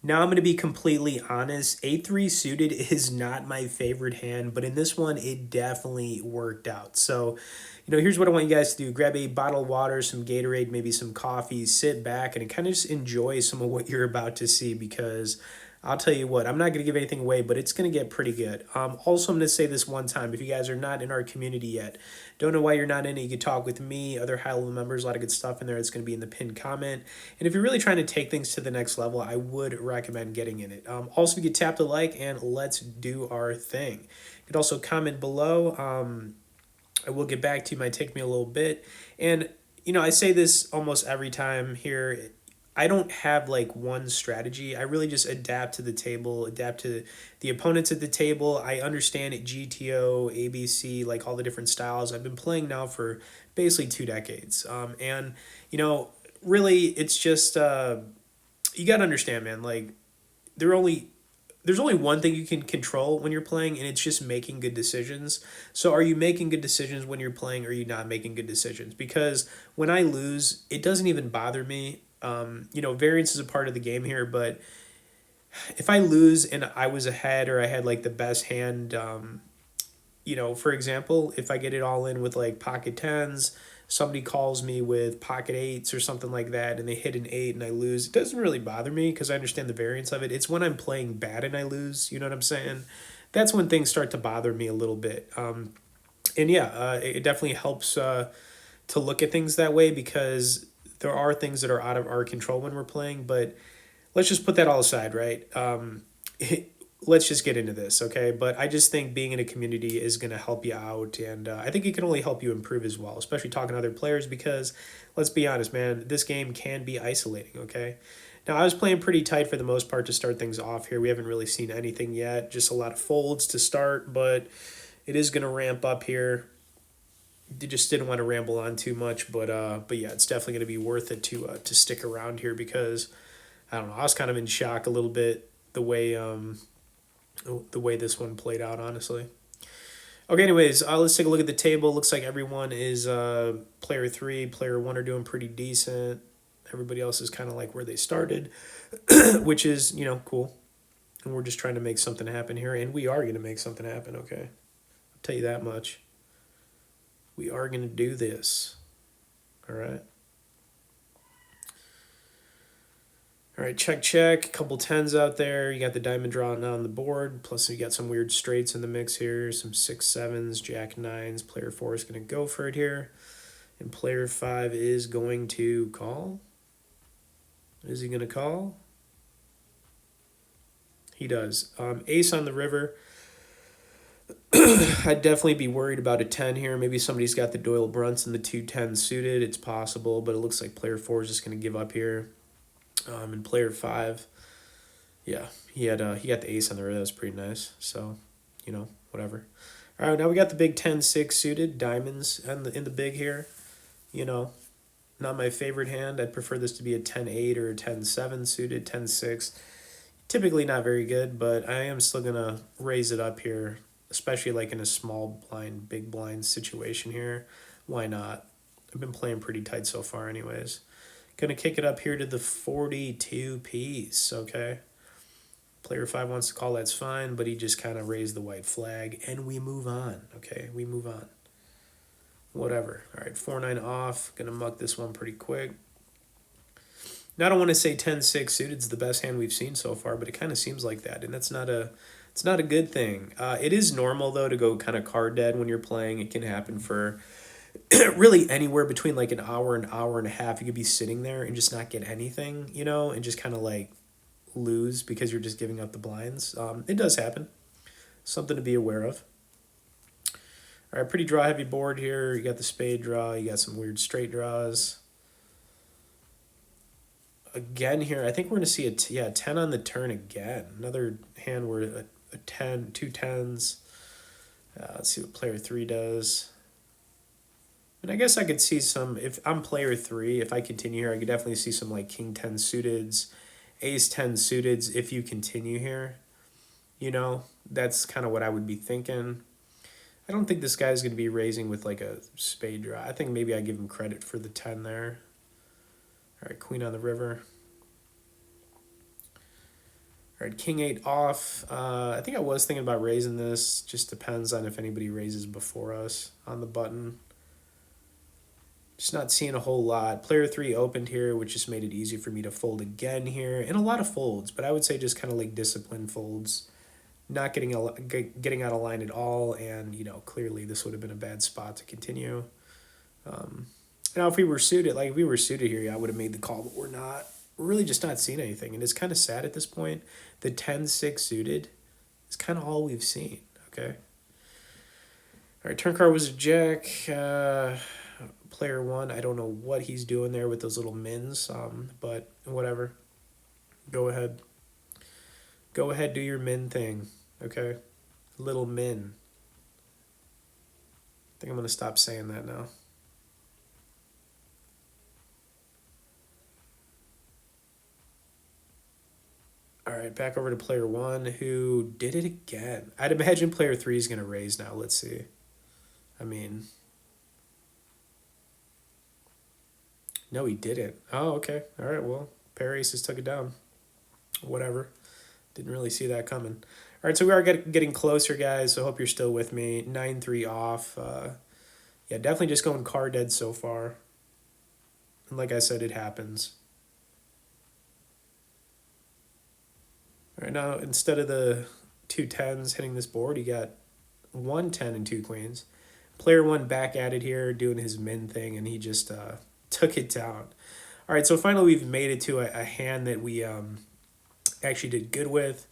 Now I'm going to be completely honest. A3 suited is not my favorite hand, but in this one, it definitely worked out. So, here's what I want you guys to do. Grab a bottle of water, some Gatorade, maybe some coffee, sit back, and kind of just enjoy some of what you're about to see because I'll tell you what, I'm not going to give anything away, but it's going to get pretty good. Also, I'm going to say this one time. If you guys are not in our community yet, don't know why you're not in it, you can talk with me, other high level members, a lot of good stuff in there. It's going to be in the pinned comment. And if you're really trying to take things to the next level, I would recommend getting in it. Also, you could tap the like and let's do our thing. You could also comment below. I will get back to you. Might take me a little bit. And, I say this almost every time here. I don't have like one strategy. I really just adapt to the table, adapt to the opponents at the table. I understand it GTO, ABC, like all the different styles. I've been playing now for basically 2 decades. And, you know, really it's just you got to understand, man, like there only there's only one thing you can control when you're playing, and it's just making good decisions. So are you making good decisions when you're playing, or are you not making good decisions? Because when I lose, it doesn't even bother me. Variance is a part of the game here, but if I lose and I was ahead or I had like the best hand, for example, if I get it all in with like pocket tens, somebody calls me with pocket eights or something like that, and they hit an eight and I lose, it doesn't really bother me because I understand the variance of it. It's when I'm playing bad and I lose, you know what I'm saying? That's when things start to bother me a little bit. And yeah, it definitely helps to look at things that way because there are things that are out of our control when we're playing, but let's just put that all aside, right? Let's just get into this, okay? But I just think being in a community is going to help you out, and I think it can only help you improve as well, especially talking to other players because, let's be honest, man, this game can be isolating, okay? Now, I was playing pretty tight for the most part to start things off here. We haven't really seen anything yet, just a lot of folds to start, but it is going to ramp up here. Just didn't want to ramble on too much, but yeah, it's definitely going to be worth it to stick around here because I don't know. I was kind of in shock a little bit the way this one played out, honestly. Okay, anyways, let's take a look at the table. Looks like everyone is player three, player one are doing pretty decent. Everybody else is kind of like where they started, which is cool. And we're just trying to make something happen here, and we are going to make something happen. Okay, I'll tell you that much. We are going to do this. All right. All right, check, check. A couple tens out there. You got the diamond draw now on the board. Plus, you got some weird straights in the mix here. Some 6-7s, jack nines. Player four is going to go for it here. And player five is going to call. Is he going to call? He does. Ace on the river. I'd definitely be worried about a 10 here. Maybe somebody's got the Doyle Brunson, the 2-10 suited. It's possible, but it looks like player four is just going to give up here. And player five, yeah, he got the ace on the river. That was pretty nice. So, whatever. All right, now we got the big 10-6 suited diamonds in the big here. Not my favorite hand. I'd prefer this to be a 10-8 or a 10-7 suited. 10-6, typically not very good, but I am still gonna raise it up here, especially like in a small blind, big blind situation here. Why not? I've been playing pretty tight so far, anyways. Gonna kick it up here to the 42 piece, okay? Player 5 wants to call, that's fine, but he just kind of raised the white flag, and we move on, okay? We move on. Whatever. All right, 4-9 off. Gonna muck this one pretty quick. Now, I don't want to say 10-6 suited is the best hand we've seen so far, but it kind of seems like that, and it's not a good thing. It is normal, though, to go kind of card dead when you're playing. It can happen for really anywhere between like an hour and a half. You could be sitting there and just not get anything, and just kind of like lose because you're just giving up the blinds. It does happen. Something to be aware of. All right, pretty draw heavy board here. You got the spade draw. You got some weird straight draws. Again here, I think we're going to see a 10 on the turn again. Another hand where a 10, two tens. Let's see what player 3 does. And I guess I could see some, if I'm player 3, if I continue here, I could definitely see some like king 10 suiteds, ace 10 suiteds if you continue here. That's kind of what I would be thinking. I don't think this guy's going to be raising with like a spade draw. I think maybe I give him credit for the 10 there. All right, queen on the river. All right, king eight off. I think I was thinking about raising this. Just depends on if anybody raises before us on the button. Just not seeing a whole lot. Player three opened here, which just made it easy for me to fold again here. And a lot of folds, but I would say just kind of like disciplined folds. Not getting out of line at all, and clearly this would have been a bad spot to continue. Now if we were suited, like if we were suited here, yeah, I would have made the call, but we're not. We're really just not seeing anything, and it's kind of sad at this point. The 10-6 suited is kind of all we've seen. Okay. All right, turn card was a jack. Player one, I don't know what he's doing there with those little mins, but whatever. Go ahead. Go ahead, do your min thing, okay? Little min. I think I'm going to stop saying that now. All right, back over to player one, who did it again. I'd imagine player three is going to raise now. Let's see. I mean... No, he didn't. Oh, okay. All right, well, pair aces took it down. Whatever. Didn't really see that coming. All right, so we are getting closer, guys, so I hope you're still with me. 9-3 off. Yeah, definitely just going card dead so far. And like I said, it happens. All right, now instead of the 2 10s hitting this board, you got 1 10 and 2 queens. Player one back at it here, doing his min thing, and he just took it down. All right, so finally we've made it to a hand that we actually did good with.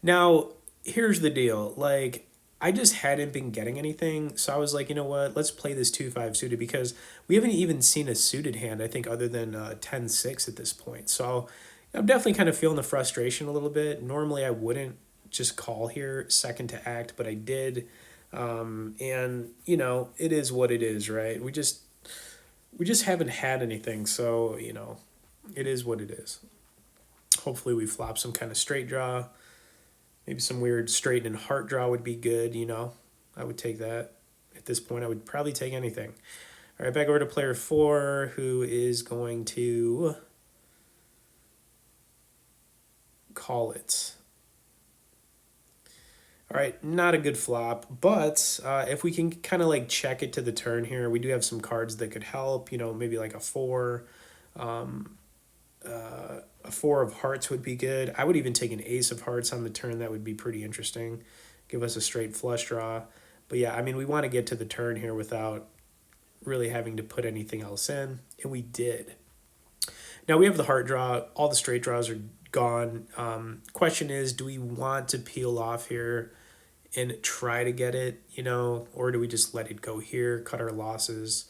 Now, here's the deal. Like, I just hadn't been getting anything, so I was like, you know what? Let's play this 2-5 suited, because we haven't even seen a suited hand, I think, other than 10-6 at this point. So I'm definitely kind of feeling the frustration a little bit. Normally, I wouldn't just call here second to act, but I did. And, it is what it is, right? We just haven't had anything, so, it is what it is. Hopefully we flop some kind of straight draw. Maybe some weird straight and heart draw would be good, I would take that. At this point, I would probably take anything. All right, back over to player four, who is going to call it. All right, not a good flop, but if we can kind of like check it to the turn here, we do have some cards that could help, maybe like a 4. A 4 of hearts would be good. I would even take an ace of hearts on the turn. That would be pretty interesting. Give us a straight flush draw. But yeah, I mean, we want to get to the turn here without really having to put anything else in, and we did. Now we have the heart draw. All the straight draws are gone. Question is, do we want to peel off here and try to get it, or do we just let it go here, cut our losses?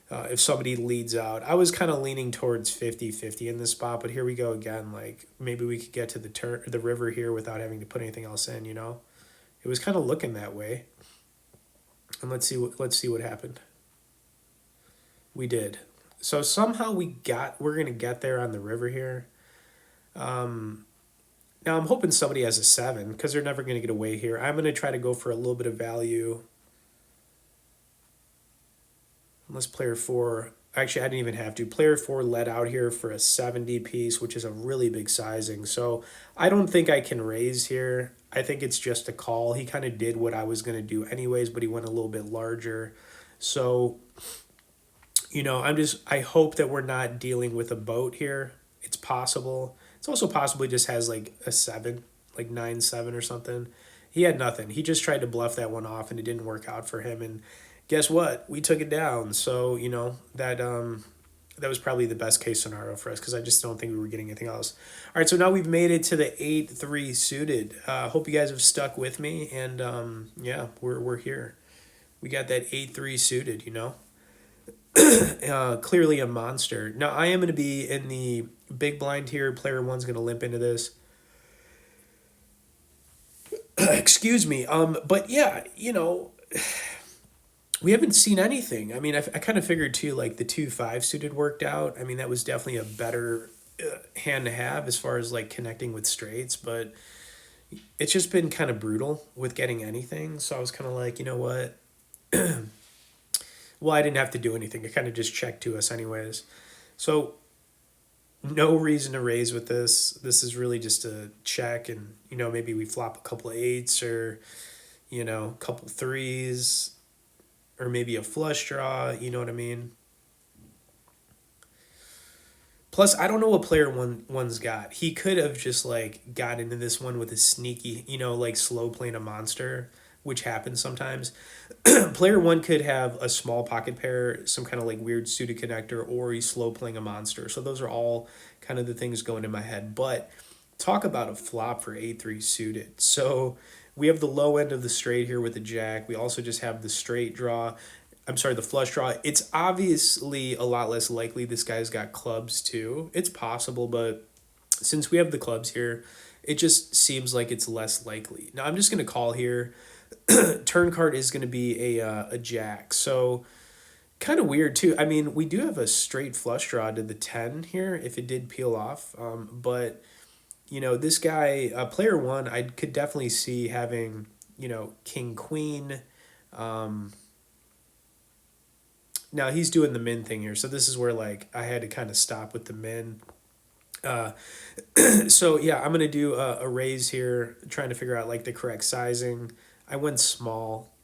If somebody leads out, I was kind of leaning towards 50-50 in this spot, but here we go again. Like, maybe we could get to the river here without having to put anything else in. It was kind of looking that way. And let's see what happened. We did. So somehow we're gonna get there on the river here. Now I'm hoping somebody has a 7, because they're never gonna get away here. I'm gonna try to go for a little bit of value. Unless player 4, actually I didn't even have to. Player 4 let out here for a 70 piece, which is a really big sizing. So I don't think I can raise here. I think it's just a call. He kind of did what I was going to do anyways, but he went a little bit larger. So, I hope that we're not dealing with a boat here. It's possible. It's also possible he just has like a 7, like 9-7 or something. He had nothing. He just tried to bluff that one off, and it didn't work out for him. And guess what? We took it down. So, that was probably the best case scenario for us, because I just don't think we were getting anything else. All right, so now we've made it to the 8-3 suited. Hope you guys have stuck with me, and yeah, we're here. We got that 8-3 suited, clearly a monster. Now, I am going to be in the big blind here. Player one's going to limp into this. Excuse me. But yeah, we haven't seen anything. I mean, I kind of figured too, like the 2-5 suited worked out. I mean, that was definitely a better hand to have as far as like connecting with straights, but it's just been kind of brutal with getting anything. So I was kind of like, you know what? Well, I didn't have to do anything. It kind of just checked to us anyways. So no reason to raise with this. This is really just a check, and maybe we flop a couple of eights, or a couple threes, or maybe a flush draw. You know what I mean? Plus, I don't know what one's got. He could have just like got into this one with a sneaky, like slow playing a monster, which happens sometimes. Player one could have a small pocket pair, some kind of like weird suited connector, or he's slow playing a monster. So those are all kind of the things going in my head. But talk about a flop for A3 suited. So we have the low end of the straight here with the jack. We also just have the straight draw. I'm sorry, the flush draw. It's obviously a lot less likely this guy's got clubs too. It's possible, but since we have the clubs here, it just seems like it's less likely. Now I'm just going to call here. Turn card is going to be a jack. So kind of weird too. I mean, we do have a straight flush draw to the 10 here if it did peel off. But this guy, player one, I could definitely see having, king queen. Now he's doing the min thing here, so this is where like I had to kind of stop with the min. Uh, so yeah, I'm gonna do a raise here, trying to figure out like the correct sizing. I went small,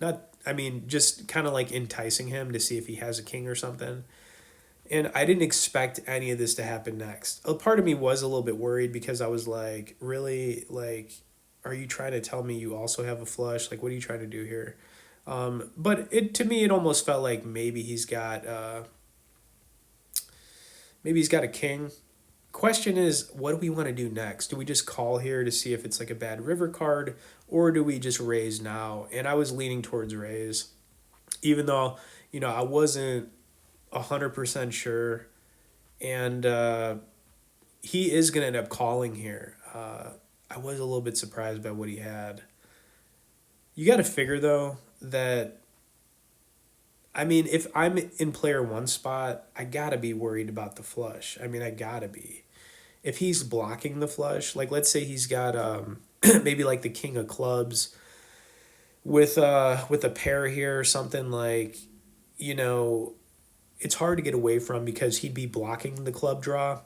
not I mean just kind of like enticing him to see if he has a king or something. And I didn't expect any of this to happen next. A part of me was a little bit worried because I was like, really, like, are you trying to tell me you also have a flush? Like, what are you trying to do here? But to me it almost felt like maybe he's got a king. Question is, what do we want to do next? Do we just call here to see if it's like a bad river card, or do we just raise now? And I was leaning towards raise, even though I wasn't 100% sure, and he is gonna end up calling here. I was a little bit surprised by what he had. You got to figure though that, I mean, if I'm in player one spot, I gotta be worried about the flush. I mean, I gotta be. If he's blocking the flush, like let's say he's got maybe like the king of clubs with a pair here or something, like, you know, it's hard to get away from because he'd be blocking the club draw.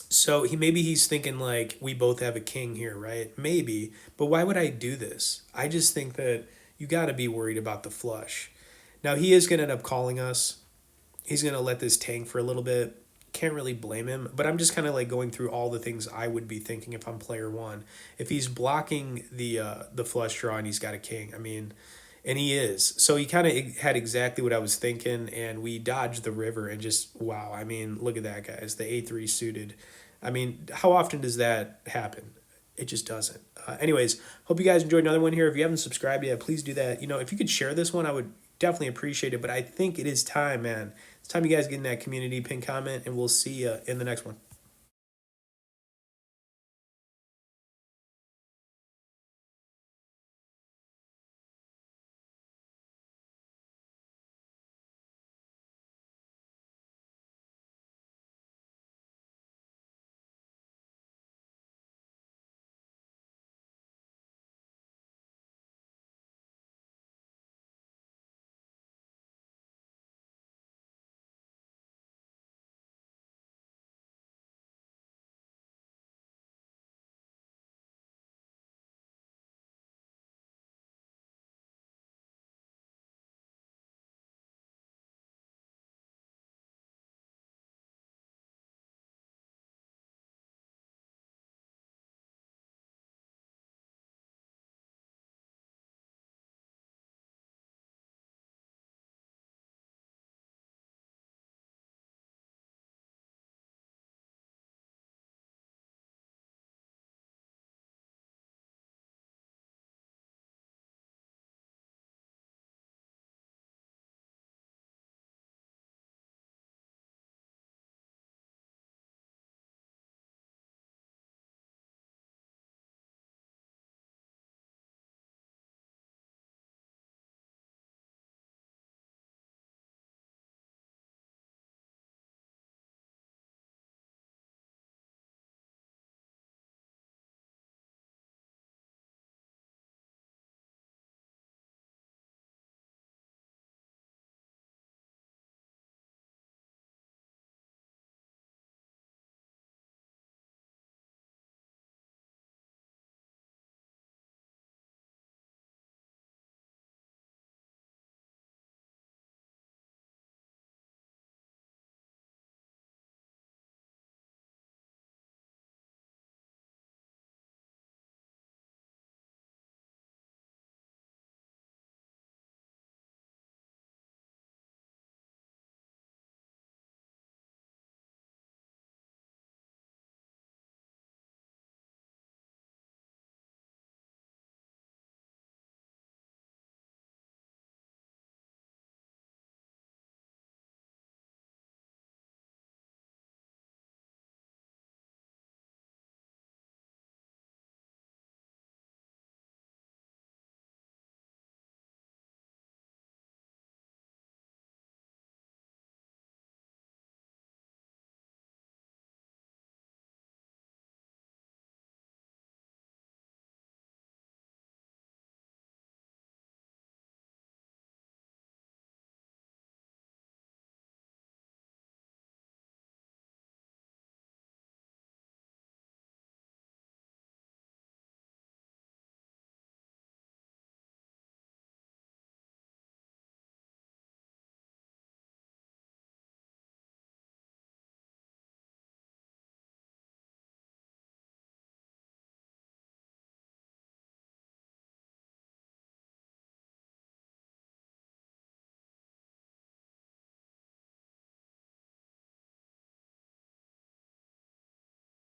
So maybe he's thinking like we both have a king here, right? Maybe, but why would I do this? I just think that you got to be worried about the flush. Now he is going to end up calling us. He's going to let this tank for a little bit. Can't really blame him, but I'm just kind of like going through all the things I would be thinking if I'm player one. If he's blocking the flush draw and he's got a king, I mean, and he is. So he kind of had exactly what I was thinking, and we dodged the river and just, wow. I mean, look at that, guys. The A3 suited. I mean, how often does that happen? It just doesn't. Anyways, hope you guys enjoyed another one here. If you haven't subscribed yet, please do that. You know, if you could share this one, I would definitely appreciate it. But I think it is time, man. It's time you guys get in that community, pin comment, and we'll see you in the next one.